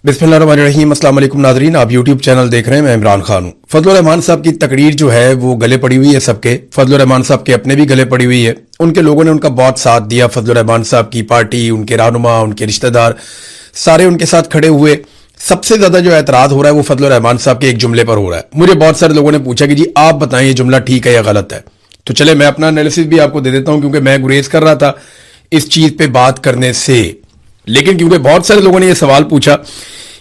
बिस्मिल्लाहिर्रहमानिर्रहीम। अस्सलाम वालेकुम नाज़रीन, आप यूट्यूब चैनल देख रहे हैं। मैं इमरान खान हूँ। फजलुर रहमान साहब की तकरीर जो है वो गले पड़ी हुई है सबके। फजलुर रहमान साहब के अपने भी गले पड़ी हुई है। उनके लोगों ने उनका बहुत साथ दिया। फजलुर रहमान साहब की पार्टी, उनके रहनुमा, उनके रिश्तेदार सारे उनके साथ खड़े हुए। सबसे ज्यादा जो एतराज हो रहा है वो फजलुर रहमान साहब के एक जुमले पर हो रहा है। मुझे बहुत सारे लोगों ने पूछा कि जी आप बताएं ये जुमला ठीक है या गलत है। तो चले मैं अपना एनालिसिस भी आपको दे देता हूं, क्योंकि मैं गुरेज कर रहा था इस चीज पे बात करने से, लेकिन क्योंकि बहुत सारे लोगों ने यह सवाल पूछा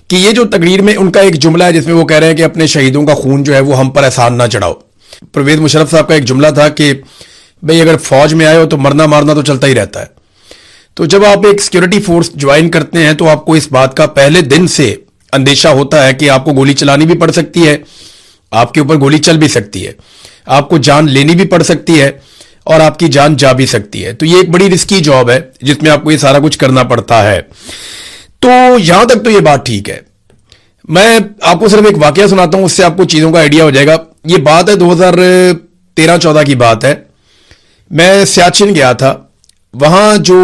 कि ये जो तकरीर में उनका एक जुमला है जिसमें वो कह रहे हैं कि अपने शहीदों का खून जो है वो हम पर एहसान ना चढ़ाओ। परवेज मुशर्रफ साहब का एक जुमला था कि भाई अगर फौज में आए हो तो मरना मारना तो चलता ही रहता है। तो जब आप एक सिक्योरिटी फोर्स ज्वाइन करते हैं तो आपको इस बात का पहले दिन से अंदेशा होता है कि आपको गोली चलानी भी पड़ सकती है, आपके ऊपर गोली चल भी सकती है, आपको जान लेनी भी पड़ सकती है और आपकी जान जा भी सकती है। तो ये एक बड़ी रिस्की जॉब है जिसमें आपको ये सारा कुछ करना पड़ता है। तो यहां तक तो ये बात ठीक है। मैं आपको सिर्फ एक वाकया सुनाता हूं, उससे आपको चीजों का आइडिया हो जाएगा। ये बात है 2013-14 की बात है। मैं सियाचिन गया था। वहां जो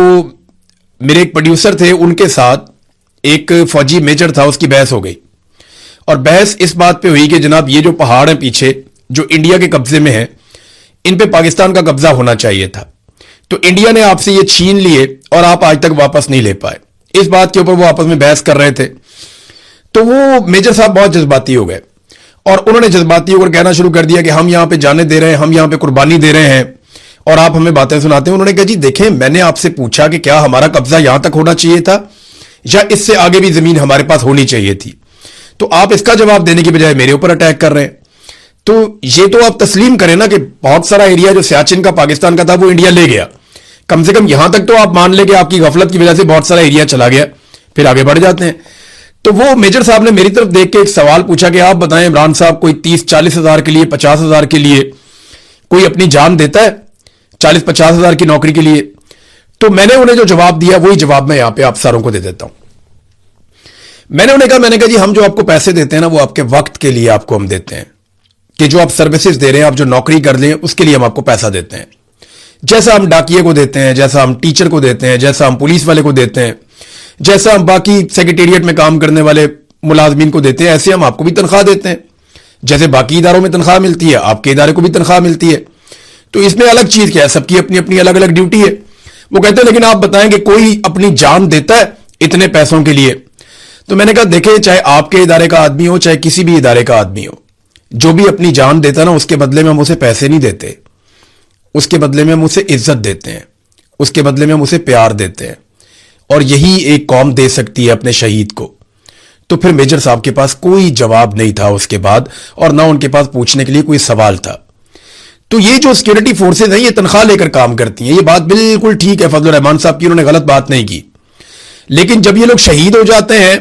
मेरे एक प्रोड्यूसर थे उनके साथ एक फौजी मेजर था, उसकी बहस हो गई। और बहस इस बात पे हुई कि जनाब ये जो पहाड़ है पीछे जो इंडिया के कब्जे में है, इन पे पाकिस्तान का कब्जा होना चाहिए था। तो इंडिया ने आपसे ये छीन लिए और आप आज तक वापस नहीं ले पाए। इस बात के ऊपर वो आपस में बहस कर रहे थे। तो वो मेजर साहब बहुत जज्बाती हो गए और उन्होंने जज्बाती होकर कहना शुरू कर दिया कि हम यहां पे जाने दे रहे हैं, हम यहां पे कुर्बानी दे रहे हैं और आप हमें बातें सुनाते हैं। उन्होंने कहा जी देखें, मैंने आपसे पूछा कि क्या हमारा कब्जा यहां तक होना चाहिए था या इससे आगे भी जमीन हमारे पास होनी चाहिए थी। तो आप इसका जवाब देने की बजाय मेरे ऊपर अटैक कर रहे हैं। तो ये तो आप तस्लीम करें ना कि बहुत सारा एरिया जो सियाचिन का पाकिस्तान का था वो इंडिया ले गया। कम से कम यहां तक तो आप मान ले कि आपकी गफलत की वजह से बहुत सारा एरिया चला गया, फिर आगे बढ़ जाते हैं। तो वो मेजर साहब ने मेरी तरफ देख के एक सवाल पूछा कि आप बताएं इमरान साहब, कोई 30-40 हजार के लिए, 50 हजार के लिए कोई अपनी जान देता है 40-50 हजार की नौकरी के लिए? तो मैंने उन्हें जो जवाब दिया वही जवाब मैं यहां पे आप सारों को दे देता हूं। मैंने कहा जी हम जो आपको पैसे देते हैं ना वो आपके वक्त के लिए आपको हम देते हैं, कि जो आप सर्विसेज दे रहे हैं, आप जो नौकरी कर लें उसके लिए हम आपको पैसा देते हैं। जैसा हम डाकिये को देते हैं, जैसा हम टीचर को देते हैं, जैसा हम पुलिस वाले को देते हैं, जैसा हम बाकी सेक्रेटेरिएट में काम करने वाले मुलाजमीन को देते हैं, ऐसे हम आपको भी तनख्वाह देते हैं। जैसे बाकी इदारों में तनख्वाह मिलती है, आपके इदारे को भी तनख्वाह मिलती है। तो इसमें अलग चीज क्या है? सबकी अपनी अपनी अलग अलग ड्यूटी है। वो कहते हैं लेकिन आप बताएं कि कोई अपनी जान देता है इतने पैसों के लिए? तो मैंने कहा देखें, चाहे आपके इदारे का आदमी हो चाहे किसी भी इदारे का आदमी हो, जो भी अपनी जान देता ना उसके बदले में हम उसे पैसे नहीं देते, उसके बदले में हम उसे इज्जत देते हैं, उसके बदले में हम उसे प्यार देते हैं। और यही एक कौम दे सकती है अपने शहीद को। तो फिर मेजर साहब के पास कोई जवाब नहीं था उसके बाद, और ना उनके पास पूछने के लिए कोई सवाल था। तो ये जो सिक्योरिटी फोर्सेज हैं ये तनख्वाह लेकर काम करती हैं, ये बात बिल्कुल ठीक है फजलुर रहमान साहब की, उन्होंने गलत बात नहीं की। लेकिन जब ये लोग शहीद हो जाते हैं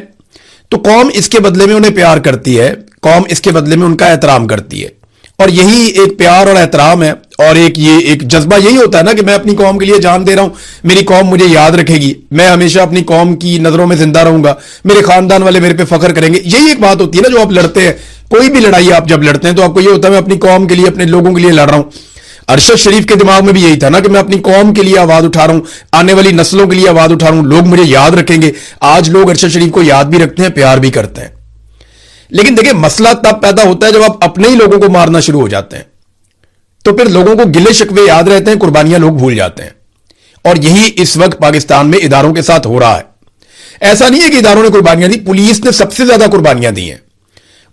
तो कौम इसके बदले में उन्हें प्यार करती है, कौम इसके बदले में उनका एहतराम करती है। और यही एक प्यार और एहतराम है, और एक जज्बा यही होता है ना कि मैं अपनी कौम के लिए जान दे रहा हूं, मेरी कौम मुझे याद रखेगी, मैं हमेशा अपनी कौम की नजरों में जिंदा रहूंगा, मेरे खानदान वाले मेरे पे फख्र करेंगे। यही एक बात होती है ना जो आप लड़ते हैं। कोई भी लड़ाई आप जब लड़ते हैं तो आपको ये होता है मैं अपनी कौम के लिए, अपने लोगों के लिए लड़ रहा हूं। अरशद शरीफ के दिमाग में भी यही था ना कि मैं अपनी कौम के लिए आवाज उठा रहा हूं, आने वाली नस्लों के लिए आवाज उठा रहा हूं, लोग मुझे याद रखेंगे। आज लोग अरशद शरीफ को याद भी रखते हैं, प्यार भी करते हैं। लेकिन देखिए मसला तब पैदा होता है जब आप अपने ही लोगों को मारना शुरू हो जाते हैं। तो फिर लोगों को गिले शिकवे याद रहते हैं, कुर्बानियां लोग भूल जाते हैं। और यही इस वक्त पाकिस्तान में इदारों के साथ हो रहा है। ऐसा नहीं है कि इदारों ने कुर्बानियां दी, पुलिस ने सबसे ज्यादा कुर्बानियां दी हैं।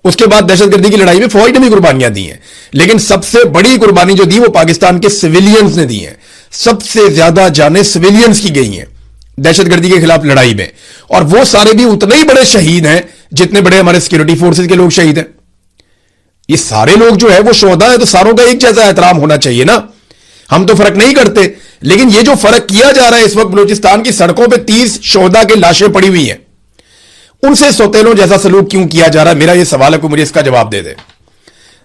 उसके बाद दहशतगर्दी की लड़ाई में फौज ने भी कुर्बानियां दी हैं, लेकिन सबसे बड़ी कुर्बानी जो दी वो पाकिस्तान के सिविलियंस ने दी है। सबसे ज्यादा जानें सिविलियंस की गई हैं दहशतगर्दी के खिलाफ लड़ाई में, और वो सारे भी उतने ही बड़े शहीद हैं जितने बड़े हमारे सिक्योरिटी फोर्सेज के लोग शहीद हैं। ये सारे लोग जो है वो शोहदा है, तो सारों का एक जैसा एहतराम होना चाहिए ना। हम तो फर्क नहीं करते, लेकिन ये जो फर्क किया जा रहा है इस वक्त बलूचिस्तान की सड़कों पे 30 शोहदा की लाशें पड़ी हुई हैं, उनसे सौतेलों जैसा सलूक क्यों किया जा रहा है? मेरा ये सवाल है, कोई मुझे इसका जवाब दे दे।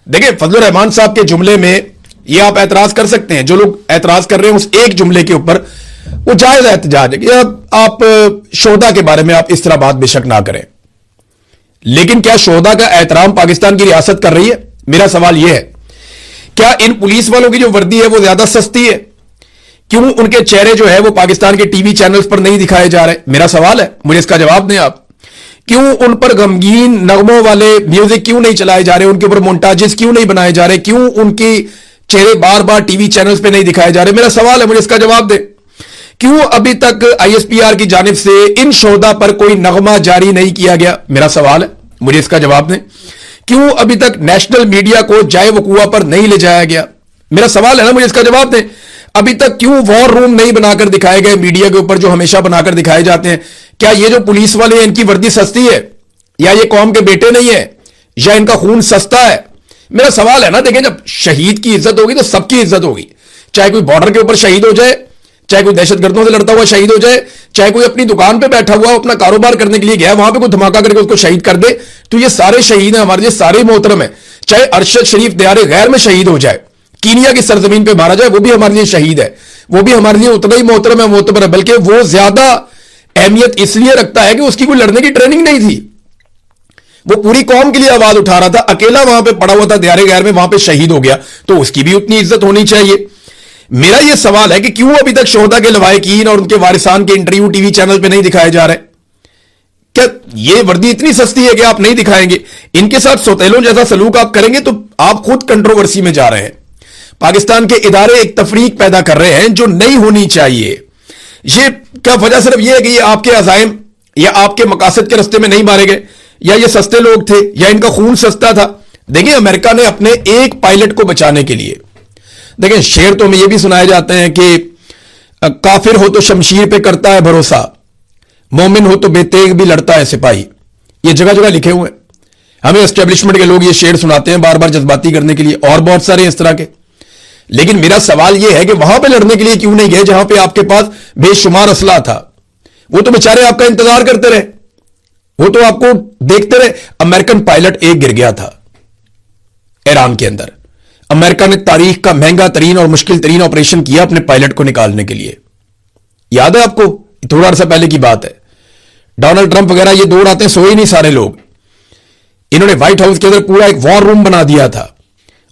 देखिए फजलुर रहमान साहब के जुमले में ये आप एतराज कर सकते हैं, जो लोग एतराज कर रहे हैं उस एक जुमले के ऊपर, वो जायज एहतजाज है कि आप शोहदा के बारे में आप इस तरह बात बेशक ना करें, लेकिन क्या शोहदा का एहतराम पाकिस्तान की रियासत कर रही है? मेरा सवाल यह है, क्या इन पुलिस वालों की जो वर्दी है वो ज्यादा सस्ती है? क्यों उनके चेहरे जो है वो पाकिस्तान के टीवी चैनल्स पर नहीं दिखाए जा रहे? मेरा सवाल है, मुझे इसका जवाब दें आप। क्यों उन पर गमगीन नगमों वाले म्यूजिक क्यों नहीं चलाए जा रहे, उनके ऊपर मोन्टाजेस क्यों नहीं बनाए जा रहे, क्यों उनके चेहरे बार बार टीवी चैनल्स पे नहीं दिखाए जा रहे? मेरा सवाल है, मुझे इसका जवाब दे। क्यों अभी तक आईएसपीआर की जानिब से इन शोधा पर कोई नगमा जारी नहीं किया गया? मेरा सवाल है, मुझे इसका जवाब दें। क्यों अभी तक नेशनल मीडिया को जाए वकुआ पर नहीं ले जाया गया? मेरा सवाल है ना, मुझे इसका जवाब दें। अभी तक क्यों वॉर रूम नहीं बनाकर दिखाए गए मीडिया के ऊपर, जो हमेशा बनाकर दिखाए जाते हैं? क्या ये जो पुलिस वाले हैं, इनकी वर्दी सस्ती है, या ये कौम के बेटे नहीं है, या इनका खून सस्ता है? मेरा सवाल है ना, देखें, जब शहीद की इज्जत होगी तो सबकी इज्जत होगी। चाहे कोई बॉर्डर के ऊपर शहीद हो जाए, चाहे कोई दहशतगर्दों से लड़ता हुआ शहीद हो जाए, चाहे कोई अपनी दुकान पे बैठा हुआ अपना कारोबार करने के लिए गया, वहां पे कोई धमाका करके उसको शहीद कर दे, तो ये सारे शहीद हैं, हमारे लिए सारे मोहतरम है। चाहे अरशद शरीफ दियारे गैर में शहीद हो जाए, कीनिया की सरजमीन पे मारा जाए, वो भी हमारे लिए शहीद है, वो भी हमारे लिए उतना ही मोहतरम है, मोतबर है, बल्कि वो ज्यादा अहमियत इसलिए रखता है कि उसकी कोई लड़ने की ट्रेनिंग नहीं थी, वो पूरी कौम के लिए आवाज उठा रहा था, अकेला वहां पे पड़ा हुआ था दियारे गैर में, वहां पे शहीद हो गया, तो उसकी भी उतनी इज्जत होनी चाहिए। मेरा यह सवाल है कि क्यों अभी तक शोहदा के लवाहिकीन और उनके वारिसान के इंटरव्यू टीवी चैनल पे नहीं दिखाए जा रहे? क्या ये वर्दी इतनी सस्ती है कि आप नहीं दिखाएंगे? इनके साथ सौतेलों जैसा सलूक आप करेंगे तो आप खुद कंट्रोवर्सी में जा रहे हैं। पाकिस्तान के इदारे एक तफरीक पैदा कर रहे हैं जो नहीं होनी चाहिए। ये क्या वजह सिर्फ यह है कि ये आपके अजाइम या आपके मकासद के रस्ते में नहीं मारे गए, या ये सस्ते लोग थे, या इनका खून सस्ता था? देखिए, अमेरिका ने अपने एक पायलट को बचाने के लिए, देखिए, शेर तो हमें यह भी सुनाए जाते हैं कि काफिर हो तो शमशीर पे करता है भरोसा, मोमिन हो तो बेतेग भी लड़ता है सिपाही। ये जगह जगह लिखे हुए हैं। हमें एस्टेब्लिशमेंट के लोग ये शेर सुनाते हैं बार बार जज्बाती करने के लिए, और बहुत सारे इस तरह के। लेकिन मेरा सवाल यह है कि वहां पे लड़ने के लिए क्यों नहीं गए जहां पे आपके पास बेशुमार असला था? वो तो बेचारे आपका इंतजार करते रहे, वो तो आपको देखते रहे। अमेरिकन पायलट एक गिर गया था ईरान के अंदर। अमेरिका ने तारीख का महंगा तरीन और मुश्किल तरीन ऑपरेशन किया अपने पायलट को निकालने के लिए। याद है आपको? थोड़ा अर्सा पहले की बात है। डोनाल्ड ट्रंप वगैरह ये दौड़ आते हैं, सोए नहीं सारे लोग। इन्होंने व्हाइट हाउस के अंदर पूरा एक वॉर रूम बना दिया था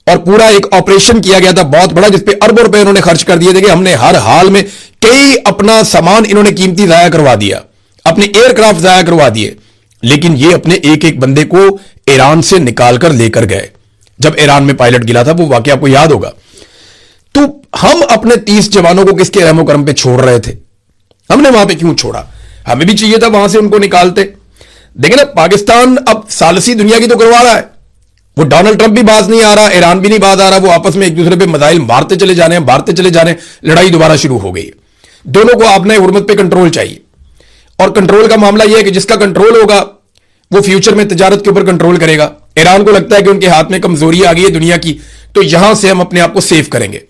और पूरा एक ऑपरेशन किया गया था बहुत बड़ा, जिसपे अरबों रुपए इन्होंने खर्च कर दिए थे कि हमने हर हाल में कई अपना सामान इन्होंने कीमती जाया करवा दिया, अपने एयरक्राफ्ट जाया करवा दिए। लेकिन ये अपने एक एक बंदे को ईरान से निकालकर लेकर गए। जब ईरान में पायलट गिरा था, वो वाकया आपको याद होगा। तो हम अपने 30 जवानों को किसके रहमो करम पे छोड़ रहे थे? हमने वहां पे क्यों छोड़ा? हमें भी चाहिए था वहां से उनको निकालते। देखिए ना, पाकिस्तान अब सालसी दुनिया की तो करवा रहा है। वो डोनाल्ड ट्रंप भी बाज नहीं आ रहा, ईरान भी नहीं बाज आ रहा, वो आपस में एक दूसरे पे मिसाइल मारते चले जा रहे हैं, मारते चले जा रहे हैं। लड़ाई दोबारा शुरू हो गई। दोनों को आपने हुर्मत पे कंट्रोल चाहिए, और कंट्रोल का मामला यह है कि जिसका कंट्रोल होगा वो फ्यूचर में तिजारत के ऊपर कंट्रोल करेगा। ईरान को लगता है कि उनके हाथ में कमजोरी आ गई है दुनिया की, तो यहां से हम अपने आप को सेव करेंगे।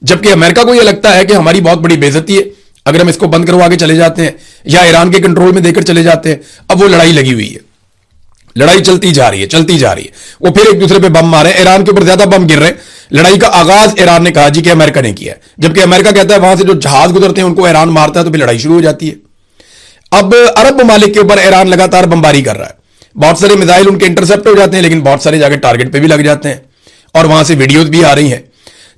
जबकि अमेरिका को यह लगता है कि हमारी बहुत बड़ी बेइज्जती है अगर हम इसको बंद करवा के चले जाते हैं या ईरान के कंट्रोल में देकर चले जाते हैं। अब वो लड़ाई लगी हुई है, लड़ाई चलती जा रही है, चलती जा रही है। वो फिर एक दूसरे पे बम मारे, ईरान के ऊपर ज्यादा बम गिर रहे हैं। लड़ाई का आगाज ईरान ने कहा जी कि अमेरिका ने किया है, जबकि अमेरिका कहता है वहां से जो जहाज गुजरते हैं उनको ईरान मारता है, तो फिर लड़ाई शुरू हो जाती है। अब अरब ममालिक के ऊपर ईरान लगातार बमबारी कर रहा है। बहुत सारे मिसाइल उनके इंटरसेप्ट हो जाते हैं, लेकिन बहुत सारे जाकर टारगेट पे भी लग जाते हैं, और वहां से वीडियोस भी आ रही हैं।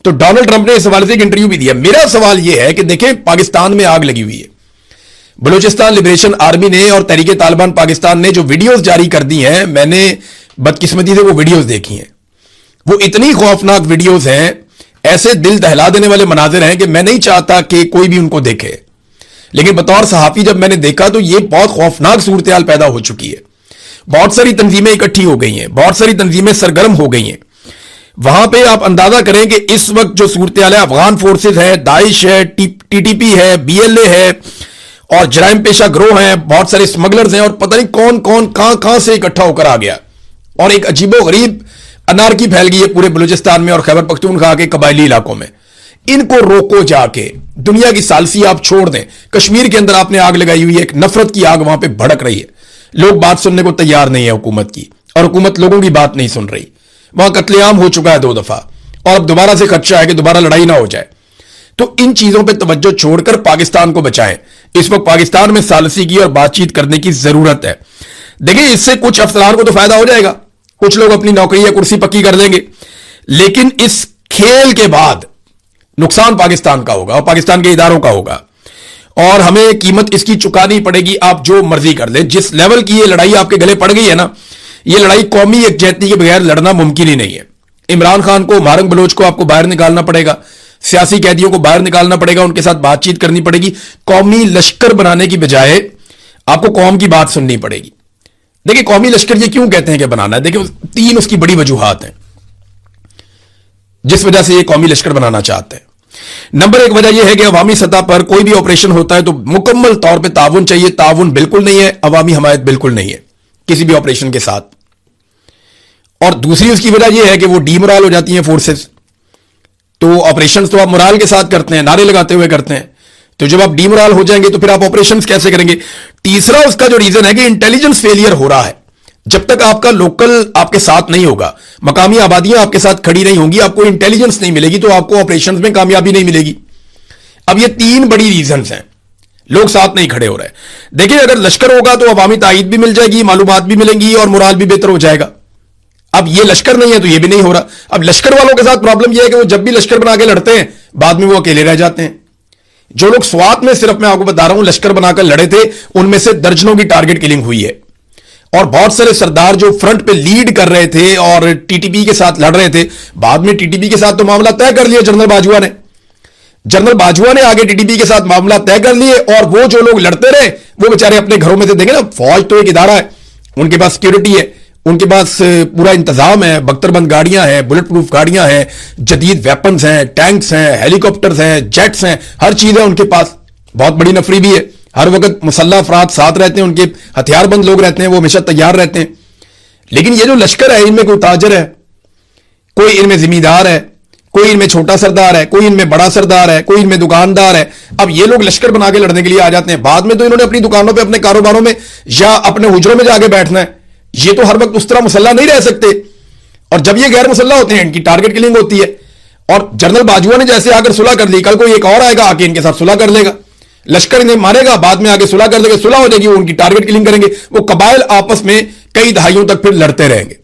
तो डोनाल्ड ट्रंप ने इस हवाले से एक इंटरव्यू भी दिया। मेरा सवाल यह है कि देखें, पाकिस्तान में आग लगी हुई है। बलूचिस्तान लिबरेशन आर्मी ने और तहरीके तालिबान पाकिस्तान ने जो वीडियोस जारी कर दी हैं, मैंने बदकिस्मती से वो वीडियोस देखी हैं। वो इतनी खौफनाक वीडियोस हैं, ऐसे दिल दहला देने वाले मनाजिर हैं कि मैं नहीं चाहता कि कोई भी उनको देखे। लेकिन बतौर सहाफी जब मैंने देखा तो ये बहुत खौफनाक सूरत पैदा हो चुकी है। बहुत सारी तंजीमें इकट्ठी हो गई हैं, बहुत सारी तंजीमें सरगर्म हो गई हैं। वहां पे आप अंदाजा करें कि इस वक्त जो सूरत हाल है, अफगान फोर्सेस है, दाइश है, टीटीपी है, बीएलए है, और जराइम पेशा ग्रोह हैं, बहुत सारे स्मगलर्स हैं, और पता नहीं कौन कौन कहां से इकट्ठा होकर आ गया, और एक अजीबो गरीब अनारकी फैल गई है पूरे बलूचिस्तान में और खैबर पख्तूनख्वा के कबायली इलाकों में। इनको रोको जाके। दुनिया की सालसी आप छोड़ दें, कश्मीर के अंदर आपने आग लगाई हुई है, एक नफरत की आग वहां पे भड़क रही है। लोग बात सुनने को तैयार नहीं है हुकूमत की, और हुकूमत लोगों की बात नहीं सुन रही। वहां कत्लेआम हो चुका है 2 दफा, और अब दोबारा से खदशा है कि दोबारा लड़ाई ना हो जाए। तो इन चीजों पे तवज्जो छोड़कर पाकिस्तान को बचाएं। इस वक्त पाकिस्तान में सालसी की और बातचीत करने की जरूरत है। देखिए, इससे कुछ अफसरान को तो फायदा हो जाएगा, कुछ लोग अपनी नौकरी या कुर्सी पक्की कर लेंगे, लेकिन इस खेल के बाद नुकसान पाकिस्तान का होगा और पाकिस्तान के इदारों का होगा। اور ہمیں قیمت اس کی چکانی پڑے گی, آپ جو مرضی کر لیں. جس لیول کی یہ لڑائی آپ کے گلے پڑ گئی ہے نا, یہ لڑائی قومی یکجہتی کے بغیر لڑنا ممکن ہی نہیں ہے. عمران خان کو, مارنگ بلوچ کو آپ کو باہر نکالنا پڑے گا, سیاسی قیدیوں کو باہر نکالنا پڑے گا, ان کے ساتھ بات چیت کرنی پڑے گی. قومی لشکر بنانے کی بجائے آپ کو قوم کی بات سننی پڑے گی. دیکھیں قومی لشکر یہ کیوں کہتے ہیں کہ بنانا ہے, دیکھیں 3 اس کی بڑی وجوہات ہیں جس وجہ سے یہ قومی لشکر بنانا چاہتے ہیں. نمبر 1 وجہ یہ ہے کہ عوامی سطح پر کوئی بھی آپریشن ہوتا ہے تو مکمل طور پہ تعاون چاہیے. تعاون بالکل نہیں ہے, عوامی حمایت بالکل نہیں ہے کسی بھی آپریشن کے ساتھ. اور دوسری اس کی وجہ یہ ہے کہ وہ ڈی مرال ہو جاتی ہیں فورسز. تو آپریشنز تو آپ مرال کے ساتھ کرتے ہیں, نعرے لگاتے ہوئے کرتے ہیں, تو جب آپ ڈی مرال ہو جائیں گے تو پھر آپ آپریشنز کیسے کریں گے. تیسرا اس کا جو ریزن ہے کہ انٹیلیجنس فیلئر ہو رہا ہے. جب تک آپ کا لوکل آپ کے ساتھ نہیں ہوگا, مقامی آبادیاں آپ کے ساتھ کھڑی نہیں ہوں گی, آپ کو انٹیلیجنس نہیں ملے گی, تو آپ کو آپریشنز میں کامیابی نہیں ملے گی. اب یہ 3 بڑی ریزنز ہیں, لوگ ساتھ نہیں کھڑے ہو رہے. دیکھیں اگر لشکر ہوگا تو عوامی تائید بھی مل جائے گی, معلومات بھی ملیں گی اور مرال بھی بہتر ہو جائے گا. اب یہ لشکر نہیں ہے تو یہ بھی نہیں ہو رہا. اب لشکر والوں کے ساتھ پرابلم یہ ہے کہ وہ جب بھی لشکر بنا کے لڑتے ہیں بعد میں وہ اکیلے رہ جاتے ہیں. جو لوگ سوات میں, صرف میں آپ کو بتا رہا ہوں, لشکر بنا کر لڑے تھے, ان میں سے درجنوں کی ٹارگٹ کلنگ ہوئی ہے. اور بہت سارے سردار جو فرنٹ پہ لیڈ کر رہے تھے اور ٹی ٹی پی کے ساتھ لڑ رہے تھے, بعد میں ٹی ٹی پی کے ساتھ تو معاملہ طے کر لیا جنرل باجوہ نے. جنرل باجوہ نے آگے ٹی ٹی پی کے ساتھ معاملہ طے کر لیے, اور وہ جو لوگ لڑتے رہے وہ بیچارے اپنے گھروں میں سے. دیکھیں نا, فوج تو ایک ادارہ ہے, ان کے پاس سیکورٹی ہے, ان کے پاس پورا انتظام ہے, بختر بند گاڑیاں ہیں, بلٹ پروف گاڑیاں ہیں, جدید ویپنز ہیں, ٹینکس ہیں, ہیلی کاپٹرز ہیں, جیٹس ہیں, ہر چیز ہے ان کے پاس. بہت بڑی نفری بھی ہے, ہر وقت مسلح افراد ساتھ رہتے ہیں, ان کے ہتھیار بند لوگ رہتے ہیں, وہ ہمیشہ تیار رہتے ہیں. لیکن یہ جو لشکر ہے, ان میں کوئی تاجر ہے, کوئی ان میں زمیندار ہے, کوئی ان میں چھوٹا سردار ہے, کوئی ان میں بڑا سردار ہے, کوئی ان میں دکاندار ہے. اب یہ لوگ لشکر بنا کے لڑنے کے لیے آ جاتے ہیں, بعد میں تو انہوں نے اپنی دکانوں پہ, اپنے کاروباروں میں یا اپنے حجروں میں جا کے بیٹھنا ہے. یہ تو ہر وقت اس طرح مسلح نہیں رہ سکتے, اور جب یہ غیر مسلح ہوتے ہیں ان کی ٹارگٹ کلنگ ہوتی ہے. اور جنرل باجوہ نے جیسے آ کر صلح کر لی, کل کو ایک اور آئے گا آ کے ان کے ساتھ صلح کر لے گا, لشکر انہیں مارے گا, بعد میں آگے صلح کر دے گا, صلح ہو جائے گی, وہ ان کی ٹارگٹ کلنگ کریں گے. وہ قبائل آپس میں کئی دہائیوں تک پھر لڑتے رہیں گے.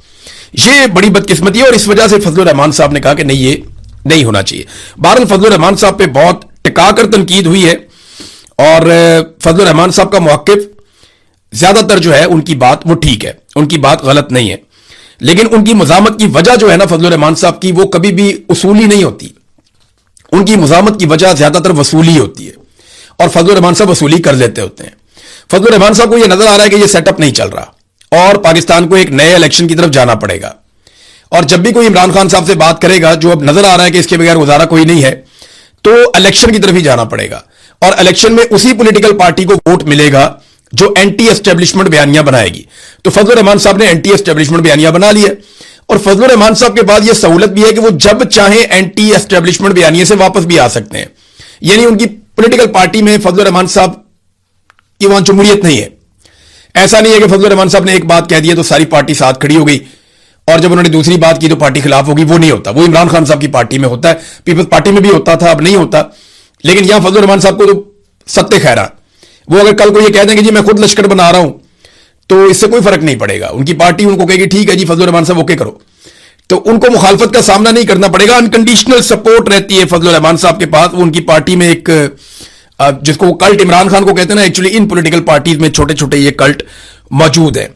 یہ بڑی بدقسمتی ہے, اور اس وجہ سے فضل الرحمان صاحب نے کہا کہ نہیں, یہ نہیں ہونا چاہیے. بہرحال فضل الرحمان صاحب پہ بہت ٹکا کر تنقید ہوئی ہے, اور فضل الرحمان صاحب کا موقف زیادہ تر جو ہے ان کی بات وہ ٹھیک ہے, ان کی بات غلط نہیں ہے. لیکن ان کی مزاحمت کی وجہ جو ہے نا فضل الرحمان صاحب کی, وہ کبھی بھی اصولی نہیں ہوتی. ان کی مزاحمت کی وجہ زیادہ تر وصولی ہوتی ہے, اور فضل الرحمان صاحب وصولی کر لیتے ہوتے ہیں. فضل الرحمان صاحب کو یہ نظر آ رہا ہے کہ یہ سیٹ اپ نہیں چل رہا, اور پاکستان کو ایک نئے الیکشن کی طرف جانا پڑے گا. اور جب بھی کوئی عمران خان صاحب سے بات کرے گا, جو اب نظر آ رہا ہے کہ اس کے بغیر گزارا کوئی نہیں ہے, تو الیکشن کی طرف ہی جانا پڑے گا. اور الیکشن میں اسی پولیٹیکل پارٹی کو ووٹ ملے گا جو اینٹی اسٹیبلشمنٹ بیانیاں بنائے گی. تو فضل الرحمان صاحب نے اینٹی اسٹیبلشمنٹ بیانیاں بنا لی ہے, اور فضل الرحمان صاحب کے بعد یہ سہولت بھی ہے کہ وہ جب چاہیں اینٹی اسٹیبلشمنٹ بیانیے سے واپس بھی آ سکتے ہیں. یعنی ان کی پولیٹیکل پارٹی میں فضل الرحمان صاحب کی وہاں جمہوریت نہیں ہے. ایسا نہیں ہے کہ فضل الرحمان صاحب نے ایک بات کہہ دی تو ساری پارٹی ساتھ کھڑی ہو گئی, اور جب انہوں نے دوسری بات کی تو پارٹی خلاف ہوگی. وہ نہیں ہوتا, وہ عمران خان صاحب کی پارٹی میں ہوتا ہے, پیپلز پارٹی میں بھی ہوتا تھا, اب نہیں ہوتا. لیکن یہاں فضل الرحمان صاحب کو تو ستے خیرہ, وہ اگر کل کو یہ کہہ دیں کہ جی میں خود لشکر بنا رہا ہوں تو اس سے کوئی فرق نہیں پڑے گا. ان کی پارٹی ان کو کہے گی ٹھیک ہے جی فضل الرحمان صاحب اوکے کرو, تو ان کو مخالفت کا سامنا نہیں کرنا پڑے گا. انکنڈیشنل سپورٹ رہتی ہے فضل الرحمان صاحب کے پاس. وہ ان کی پارٹی میں ایک جس کو کلٹ عمران خان کو کہتے ہیں نا, ایکچولی ان پولیٹیکل پارٹیز میں چھوٹے چھوٹے یہ کلٹ موجود ہیں.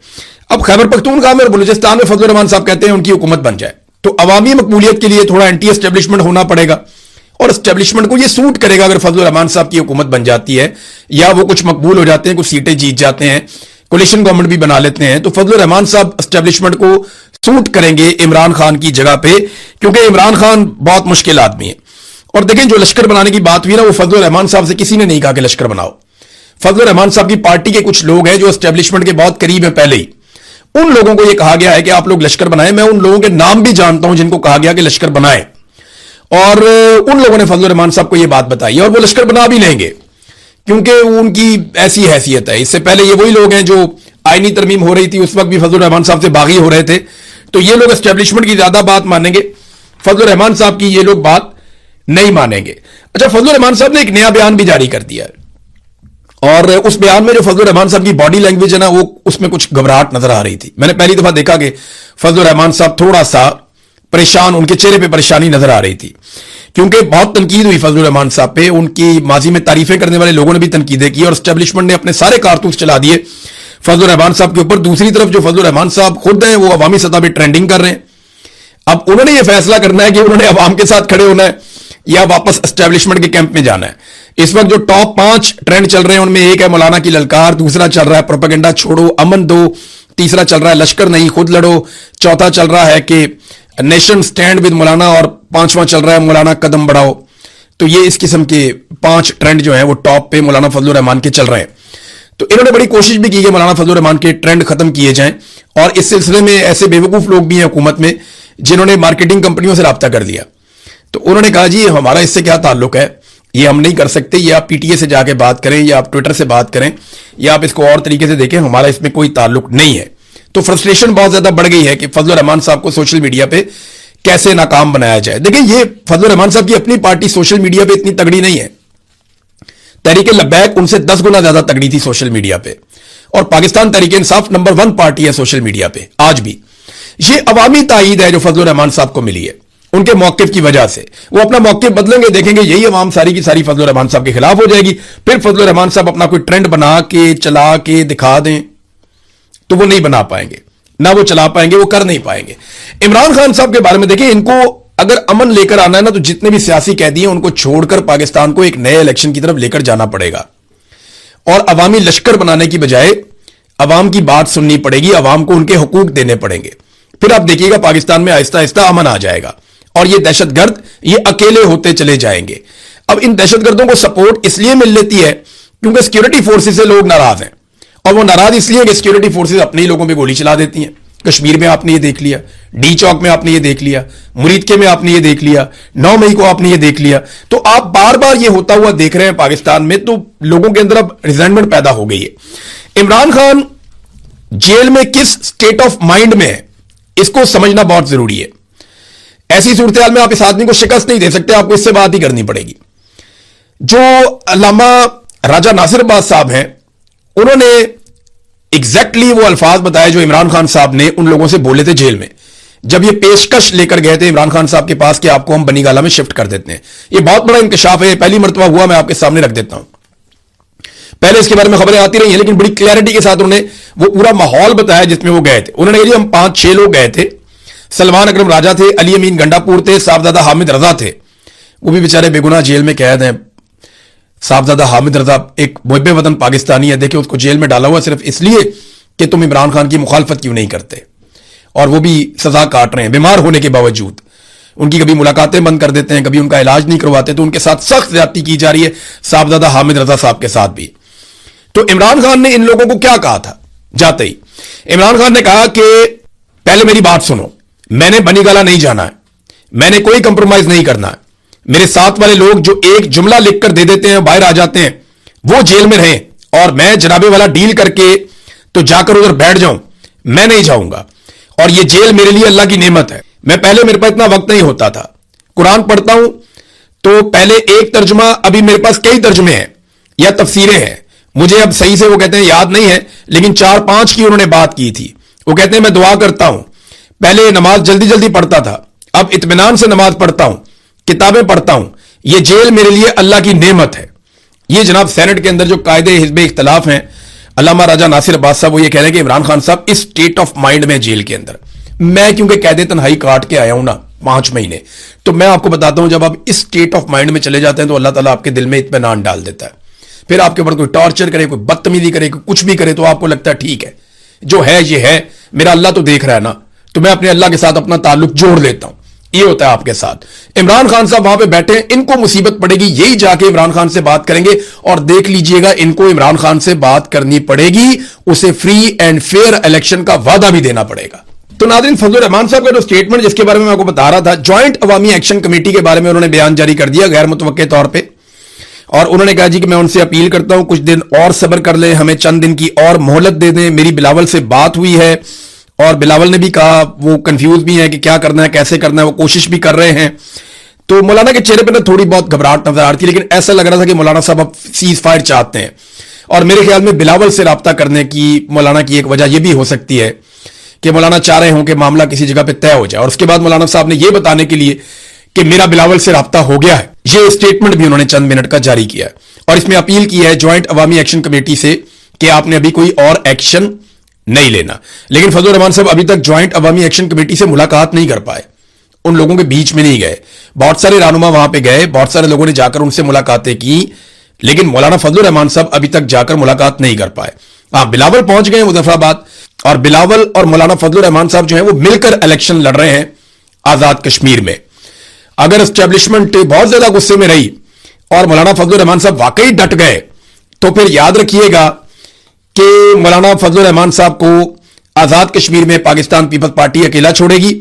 اب خیبر پختونخوا میں اور بلوچستان میں فضل الرحمان صاحب کہتے ہیں ان کی حکومت بن جائے, تو عوامی مقبولیت کے لیے تھوڑا اینٹی اسٹیبلشمنٹ ہونا پڑے گا, اور اسٹیبلشمنٹ کو یہ سوٹ کرے گا اگر فضل الرحمان صاحب کی حکومت بن جاتی ہے, یا وہ کچھ مقبول ہو جاتے ہیں, کچھ سیٹیں جیت جاتے ہیں, کولیشن گورنمنٹ بھی بنا لیتے ہیں, تو فضل الرحمان صاحب اسٹیبلشمنٹ کو سوٹ کریں گے عمران خان کی جگہ پہ, کیونکہ عمران خان بہت مشکل آدمی ہے. اور دیکھیں جو لشکر بنانے کی بات ہوئی نا, وہ فضل الرحمان صاحب سے کسی نے نہیں کہا کہ لشکر بناؤ. فضل الرحمان صاحب کی پارٹی کے کچھ لوگ ہیں جو اسٹیبلشمنٹ کے بہت قریب ہیں پہلے ہی, ان لوگوں کو یہ کہا گیا ہے کہ آپ لوگ لشکر بنائیں. میں ان لوگوں کے نام بھی جانتا ہوں جن کو کہا گیا کہ لشکر بنائیں, اور ان لوگوں نے فضل الرحمان صاحب کو یہ بات بتائی, اور وہ لشکر بنا بھی لیں گے کیونکہ ان کی ایسی حیثیت ہے. اس سے پہلے یہ وہی لوگ ہیں جو آئینی ترمیم ہو رہی تھی اس وقت بھی فضل الرحمان صاحب سے باغی ہو رہے تھے, تو یہ لوگ اسٹیبلشمنٹ کی زیادہ بات مانیں گے, فضل الرحمان صاحب کی یہ لوگ بات نہیں مانیں گے. اچھا, فضل الرحمان صاحب نے ایک نیا بیان بھی جاری کر دیا ہے, اور اس بیان میں جو فضل الرحمان صاحب کی باڈی لینگویج ہے نا, وہ اس میں کچھ گھبراہٹ نظر آ رہی تھی. میں نے پہلی دفعہ دیکھا کہ فضل الرحمان صاحب تھوڑا سا پریشان, ان کے چہرے پہ پریشانی نظر آ رہی تھی. क्योंकि बहुत तनकीद हुई फजलुर रहमान साहब पे, उनकी माजी में तारीफें करने वाले लोगों ने भी तनकीदें की और एस्टेब्लिशमेंट ने अपने सारे कारतूस चला दिए फजलुर रहमान साहब के ऊपर। दूसरी तरफ जो फजलुर रहमान साहब खुद हैं वो अवामी सतह पर ट्रेंडिंग कर रहे हैं। अब उन्होंने ये फैसला करना है कि उन्होंने अवाम के साथ खड़े होना है या वापस एस्टेब्लिशमेंट के कैंप में जाना है। इस वक्त जो टॉप 5 ट्रेंड चल रहे हैं उनमें एक है मौलाना की ललकार, दूसरा चल रहा है प्रोपेगेंडा छोड़ो अमन दो, तीसरा चल रहा है लश्कर नहीं खुद लड़ो, चौथा चल रहा है कि नेशन स्टैंड विद मौलाना और पांचवां चल रहा है मौलाना कदम बढ़ाओ। तो ये इस किस्म के 5 ट्रेंड जो है वो टॉप पे मौलाना फजलुर रहमान के चल रहे हैं। तो इन्होंने बड़ी कोशिश भी की कि मौलाना फजलुर रहमान के ट्रेंड खत्म किए जाएं और इस सिलसिले में ऐसे बेवकूफ लोग भी हैं हुकूमत में जिन्होंने मार्केटिंग कंपनियों से राब्ता कर लिया। तो उन्होंने कहा जी हमारा इससे क्या ताल्लुक है, ये हम नहीं कर सकते, ये आप पीटीए से जाके बात करें या आप ट्विटर से बात करें या आप इसको और तरीके से देखें, हमारा इसमें कोई ताल्लुक नहीं है। तो फ्रस्ट्रेशन बहुत ज्यादा बढ़ गई है कि फजलुर रहमान साहब को सोशल मीडिया पे कैसे नाकाम बनाया जाए। देखिए ये फजलुर रहमान साहब की अपनी पार्टी सोशल मीडिया पे इतनी तगड़ी नहीं है, तहरीक लब्बैक उनसे 10 गुना ज्यादा तगड़ी थी सोशल मीडिया पे, और पाकिस्तान तहरीक इंसाफ नंबर 1 पार्टी है सोशल मीडिया पे आज भी। ये अवामी ताईद है जो फजलुर रहमान साहब को मिली है उनके मौकिफ की वजह से। वो अपना मौकिफ बदलेंगे, देखेंगे यही अवाम सारी की सारी फजलुर रहमान साहब के खिलाफ हो जाएगी, फिर फजलुर रहमान साहब अपना कोई ट्रेंड बना के चला के दिखा दें तो वो नहीं बना पाएंगे, ना वो चला पाएंगे, वो कर नहीं पाएंगे। इमरान खान साहब के बारे में देखिए, इनको अगर अमन लेकर आना है ना तो जितने भी सियासी कैदी हैं उनको छोड़कर पाकिस्तान को एक नए इलेक्शन की तरफ लेकर जाना पड़ेगा और अवामी लश्कर बनाने की बजाय अवाम की बात सुननी पड़ेगी, अवाम को उनके हुकूक देने पड़ेंगे। फिर आप देखिएगा पाकिस्तान में आहिस्ता आहिस्ता अमन आ जाएगा और ये दहशतगर्द ये अकेले होते चले जाएंगे। अब इन दहशतगर्दों को सपोर्ट इसलिए मिल लेती है क्योंकि सिक्योरिटी फोर्सेस से लोग नाराज हैं, और वो नाराज इसलिए कि सिक्योरिटी फोर्सेस अपने ही लोगों पे गोली चला देती हैं। कश्मीर में आपने ये देख लिया, डी चौक में आपने ये देख लिया, मुरीदके में आपने ये देख लिया, 9 मई को आपने ये देख लिया। तो आप बार बार ये होता हुआ देख रहे हैं पाकिस्तान में, तो लोगों के अंदर अब रिजेंटमेंट पैदा हो गई है। इमरान खान जेल में किस स्टेट ऑफ माइंड में है इसको समझना बहुत जरूरी है। ऐसी सूरत में आप इस आदमी को शिकस्त नहीं दे सकते, आपको इससे बात ही करनी पड़ेगी। जो अल्लामा राजा नासिर अब्बास साहब हैं उन्होंने एग्जैक्टली वो अल्फाज बताए जो इमरान खान साहब ने उन लोगों से बोले थे जेल में, जब ये पेशकश लेकर गए थे इमरान खान साहब के पास कि आपको हम बनीगाला में शिफ्ट कर देते हैं। ये बहुत बड़ा इंकशाफ है, पहली मरतबा हुआ, मैं आपके सामने रख देता हूं। पहले इसके बारे में खबरें आती रही हैं लेकिन बड़ी क्लैरिटी के साथ उन्होंने वो पूरा माहौल बताया जिसमें वो गए थे। उन्होंने कहा हम 5-6 लोग गए थे, सलमान अकरम राजा थे, अली अमीन गंडापुर थे, साहबजादा हामिद रजा थे, वो भी बेचारे बेगुनाह जेल में कैद हैं। साहबजादा हामिद रजा एक मुहब्बे वतन पाकिस्तानी है, देखिए उसको जेल में डाला हुआ सिर्फ इसलिए कि तुम इमरान खान की मुखालफत क्यों नहीं करते, और वो भी सजा काट रहे हैं बीमार होने के बावजूद। उनकी कभी मुलाकातें बंद कर देते हैं, कभी उनका इलाज नहीं करवाते, तो उनके साथ सख्त ज्यादती की जा रही है साहबजादा हामिद रजा साहब के साथ भी। तो इमरान खान ने इन लोगों को क्या कहा था जाते ही? इमरान खान ने कहा कि पहले मेरी बात सुनो, मैंने बनीगाला नहीं जाना है, मैंने कोई कंप्रोमाइज नहीं करना है। मेरे साथ वाले लोग जो एक जुमला लिखकर दे देते हैं बाहर आ जाते हैं वो जेल में रहें, और मैं जनाबे वाला डील करके तो जाकर उधर बैठ जाऊं, मैं नहीं जाऊंगा। और ये जेल मेरे लिए अल्लाह की नेमत है। मैं पहले मेरे पास इतना वक्त नहीं होता था, कुरान पढ़ता हूं तो पहले एक तर्जुमा, अभी मेरे पास कई तर्जुमे हैं या तफसीरें हैं, मुझे अब सही से वो कहते हैं याद नहीं है, लेकिन 4-5 की उन्होंने बात की थी। वो कहते हैं मैं दुआ करता हूं, पहले नमाज जल्दी जल्दी पढ़ता था, अब इत्मीनान से नमाज पढ़ता हूं, किताबें पढ़ता हूं, ये जेल मेरे लिए अल्लाह की नेमत है। ये जनाब सेनेट के अंदर जो कायदे हिज़्ब इख्तलाफ हैं, अल्लामा राजा नासिर अब्बास साहब वो ये कह रहे हैं कि इमरान खान साहब इस स्टेट ऑफ माइंड में जेल के अंदर। मैं क्योंकि कैदे तन्हाई काट के आया हूं ना 5 महीने, तो मैं आपको बताता हूं जब आप इस स्टेट ऑफ माइंड में चले जाते हैं तो अल्लाह ताला आपके दिल में इत्मीनान डाल देता है। फिर आपके ऊपर कोई टॉर्चर करे, कोई बदतमीजी करे, कोई कुछ भी करे तो आपको लगता है ठीक है जो है ये है, मेरा अल्लाह तो देख रहा है ना, तो मैं अपने अल्लाह के साथ अपना ताल्लुक जोड़ लेता हूं। ये होता है आपके साथ। इमरान खान साहब वहां पे बैठे हैं, इनको मुसीबत पड़ेगी, यही जाके इमरान खान से बात करेंगे, और देख लीजिएगा इनको इमरान खान से बात करनी पड़ेगी, उसे फ्री एंड फेयर इलेक्शन का वादा भी देना पड़ेगा। तो नाज़रीन, फजलुर रहमान साहब का जो स्टेटमेंट जिसके बारे में मैं आपको बता रहा था, ज्वाइंट अवामी एक्शन कमेटी के बारे में उन्होंने बयान जारी कर दिया गैर मुतवक्के तौर पर, और उन्होंने कहा जी कि मैं उनसे अपील करता हूं कुछ दिन और सब्र कर लें, हमें चंद दिन की और मोहलत दे दें। मेरी बिलावल से बात हुई है और बिलावल ने भी कहा, वो कंफ्यूज भी है कि क्या करना है कैसे करना है, वो कोशिश भी कर रहे हैं। तो मौलाना के चेहरे पर ना थोड़ी बहुत घबराहट नजर आ रही थी, लेकिन ऐसा लग रहा था कि मौलाना साहब अब सीज फायर चाहते हैं, और मेरे ख्याल में बिलावल से राब्ता करने की मौलाना की एक वजह यह भी हो सकती है कि मौलाना चाह रहे हों कि मामला किसी जगह पर तय हो जाए, और उसके बाद मौलाना साहब ने यह बताने के लिए کہ मेरा बिलावल से राब्ता हो गया है। यह स्टेटमेंट भी उन्होंने चंद मिनट का जारी किया है और इसमें अपील की है ज्वाइंट अवामी एक्शन कमेटी से कि आपने अभी कोई और एक्शन नहीं लेना। लेकिन फजलुर रहमान साहब अभी तक ज्वाइंट अवामी एक्शन कमेटी से मुलाकात नहीं कर पाए, उन लोगों के बीच में नहीं गए। बहुत सारे रहनुमा वहां पे गए, बहुत सारे लोगों ने जाकर उनसे मुलाकातें की, लेकिन मौलाना फजलुर रहमान साहब अभी तक जाकर मुलाकात नहीं कर पाए। हाँ, बिलावल पहुंच गए मुजफ्फराबाद और बिलावल और मौलाना फजलुर रहमान साहब जो है वो मिलकर इलेक्शन लड़ रहे हैं आजाद कश्मीर में। अगर एस्टेब्लिशमेंट बहुत ज्यादा गुस्से में रही और मौलाना फजलुर रहमान साहब वाकई डट गए तो फिर याद रखिएगा कि मौलाना फजलुर रहमान साहब को आजाद कश्मीर में पाकिस्तान पीपल्स पार्टी अकेला छोड़ेगी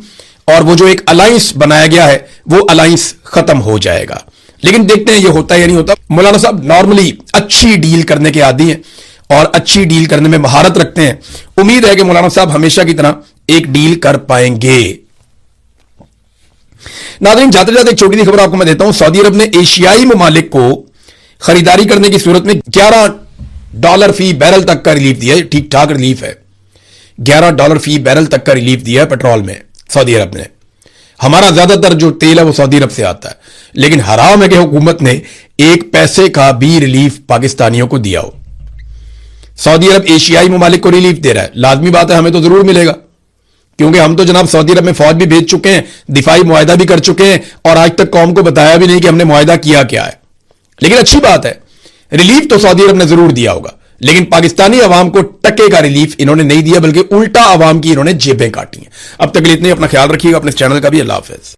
और वो जो एक अलायंस बनाया गया है वो अलायंस खत्म हो जाएगा। लेकिन देखते हैं ये होता है या नहीं होता। मौलाना साहब नॉर्मली अच्छी डील करने के आदी हैं और अच्छी डील करने में महारत रखते हैं। उम्मीद है कि मौलाना साहब हमेशा की तरह एक डील कर पाएंगे। नाज़रीन, जाते जाते एक छोटी सी खबर आपको मैं देता हूं। सऊदी अरब ने एशियाई ममालिक को खरीदारी करने की सूरत में $11 फी बैरल तक का रिलीफ दिया है। ठीक ठाक रिलीफ है, $11 फी बैरल तक का रिलीफ दिया है पेट्रोल में सऊदी अरब ने। हमारा ज्यादातर जो तेल है वो सऊदी अरब से आता है, लेकिन हराम है कि हुकूमत ने एक पैसे का भी रिलीफ पाकिस्तानियों को दिया हो। सऊदी अरब एशियाई ममालिक को रिलीफ दे रहा है, लाजमी बात है हमें तो जरूर मिलेगा, क्योंकि हम तो जनाब सऊदी अरब में फौज भी भेज चुके हैं, दिफाई मुआहदा भी कर चुके हैं और आज तक कौम को बताया भी नहीं कि हमने मुआहदा किया क्या है। लेकिन अच्छी बात है, रिलीफ तो सऊदी अरब ने जरूर दिया होगा, लेकिन पाकिस्तानी अवाम को टके का रिलीफ इन्होंने नहीं दिया, बल्कि उल्टा अवाम की इन्होंने जेबें काटी हैं। अब तक के लिए इतने, अपना ख्याल रखिएगा, अपने चैनल का भी। अल्लाह हाफिज।